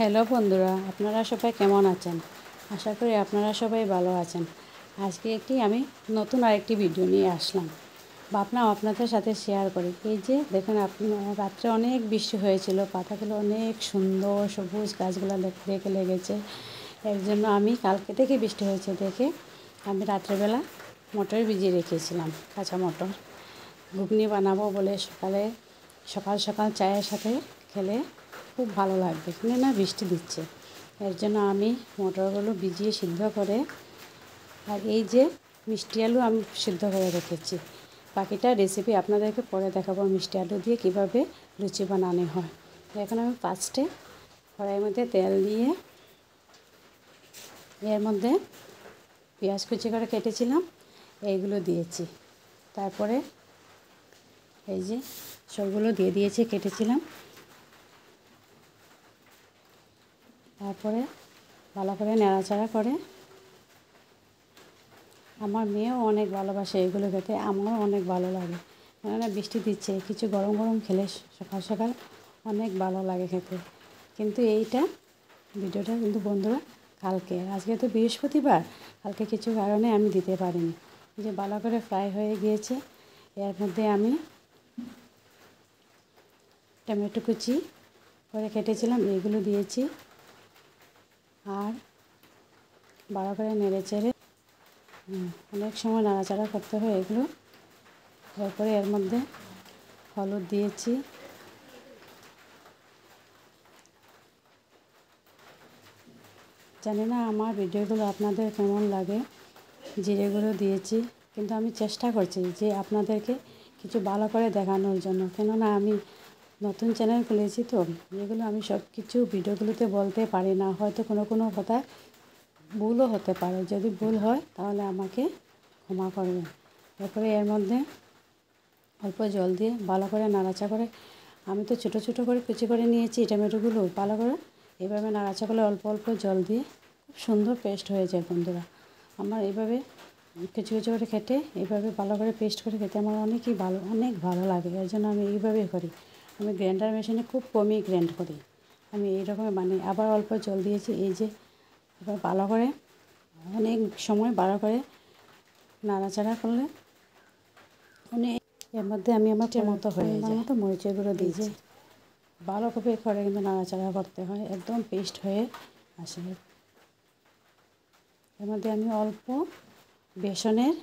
Hello বন্ধুরা, আপনারা সবাই কেমন আছেন? আশা করি আপনারা সবাই ভালো আছেন। আজকে আমি নতুন আরেকটি ভিডিও নিয়ে আসলাম। ভাবলাম আপনাদের সাথে শেয়ার করি। এই যে দেখুন, রাত্রে অনেক বৃষ্টি হয়েছিল, পাতাগুলো অনেক সুন্দর সবুজ, গাছগুলো দেখে লেগেছে। এর জন্য আমি কালকে থেকে বৃষ্টি হয়েছে দেখে আমি রাত্রেবেলা মটর ভিজিয়ে রেখেছিলাম, কাঁচা মটর। ঘুগনি বানাবো বলে সকাল সকাল চায়ের সাথে খেলে খুব ভালো লাগবে, কিন্তু না বৃষ্টি দিচ্ছে। এর জন্য আমি মটরগুলো ভিজিয়ে সিদ্ধ করে, আর এই যে মিষ্টি আলু আমি সিদ্ধ করে রেখেছি। বাকিটা রেসিপি আপনাদেরকে পরে দেখাবো, মিষ্টি আলু দিয়ে কীভাবে লুচি বানানো হয়। এখন আমি ফার্স্টে কড়াইয়ের মধ্যে তেল দিয়ে এর মধ্যে পেঁয়াজ কুচি করে কেটেছিলাম এইগুলো দিয়েছি। তারপরে এই যে সবগুলো দিয়ে দিয়েছি, কেটেছিলাম। তারপরে ভালো করে নাড়াচাড়া করে, আমার মেয়েও অনেক ভালোবাসে এগুলো খেতে, আমারও অনেক ভালো লাগে। কেননা বৃষ্টি দিচ্ছে, কিছু গরম গরম খেলে সকাল সকাল অনেক ভালো লাগে খেতে। কিন্তু ভিডিওটা কিন্তু বন্ধুরা কালকে, আজকে তো বৃহস্পতিবার, কালকে কিছু কারণে আমি দিতে পারিনি। যে ভালো করে ফ্রাই হয়ে গিয়েছে, এর মধ্যে আমি টমেটো কুচি করে কেটেছিলাম এইগুলো দিয়েছি, আর ভালো করে নেড়ে চেড়ে অনেক সময় নাড়াচাড়া করতে হয় এগুলো। তারপরে এর মধ্যে হলুদ দিয়েছি, জানি না আমার ভিডিওগুলো আপনাদের কেমন লাগে। জিরে গুঁড়ো দিয়েছি, কিন্তু আমি চেষ্টা করছি যে আপনাদেরকে কিছু ভালো করে দেখানোর জন্য। কেননা আমি নতুন চ্যানেল খুলেছি, তো এগুলো আমি সব কিছু ভিডিওগুলোতে বলতে পারি না, হয়তো কোনো কথা ভুলও হতে পারে। যদি ভুল হয় তাহলে আমাকে ক্ষমা করবেন। তারপরে এর মধ্যে অল্প জল দিয়ে ভালো করে নাড়াচাড়া করে, আমি তো ছোটো ছোটো করে কুচি করে নিয়েছি টমেটোগুলো, ভালো করে এইভাবে নাড়াচাড়া করে অল্প অল্প জল দিয়ে খুব সুন্দর পেস্ট হয়ে যায় বন্ধুরা। আমার এইভাবে কুচি কুচি করে খেতে, এইভাবে ভালো করে পেস্ট করে খেতে আমার অনেক ভালো লাগে। এর জন্য আমি এইভাবেই করি। আমি গ্রাইন্ডার মেশিনে খুব কমই গ্রাইন্ড করি, আমি এইরকমই বানাই। আবার অল্প জল দিয়েছি, এই যে এবার ভালো করে অনেক সময় ভালো করে নাড়াচাড়া করলে এর মধ্যে আমি আমার মতো হয়ে যায় মতো মরিচের গুঁড়ো দিয়েছি। ভালোভাবে করে কিন্তু নাড়াচাড়া করতে হয়, একদম পেস্ট হয়ে আসে। এর মধ্যে আমি অল্প বেসনের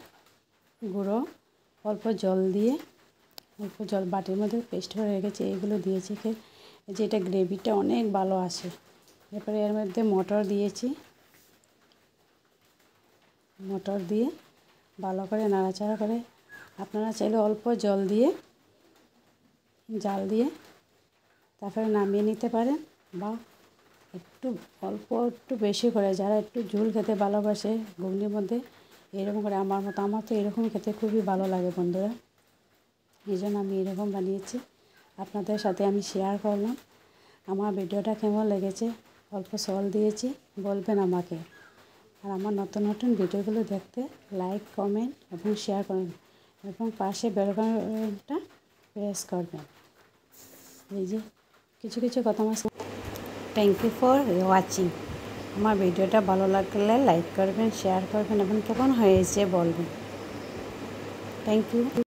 গুঁড়ো, অল্প জল দিয়ে, অল্প জল বাটির মধ্যে পেস্ট করে রেখেছি, এইগুলো দিয়েছি। যে এটা গ্রেভিটা অনেক ভালো আসে। এরপরে এর মধ্যে মটর দিয়েছি, মটর দিয়ে ভালো করে নাড়াচাড়া করে, আপনারা চাইলে অল্প জাল দিয়ে তারপরে নামিয়ে নিতে পারেন, বা একটু বেশি করে যারা একটু ঝোল খেতে ভালোবাসে ঘুগনির মধ্যে, এরকম করে আমার তো এরকম খেতে খুবই ভালো লাগে বন্ধুরা। এই জন্য আমি এরকম বানিয়েছি, আপনাদের সাথে আমি শেয়ার করলাম। আমার ভিডিওটা কেমন লেগেছে অল্প সল দিয়েছি, বলবেন আমাকে। আর আমার নতুন নতুন ভিডিওগুলো দেখতে লাইক, কমেন্ট এবং শেয়ার করুন, এবং পাশে বেল বাটনটা প্রেস করবেন। এই যে কিছু কথা আমার। Thank you for watching. আমার ভিডিওটা ভালো লাগলে লাইক করবেন, শেয়ার করবেন এবং কেমন হয়েছে বলবেন। Thank you.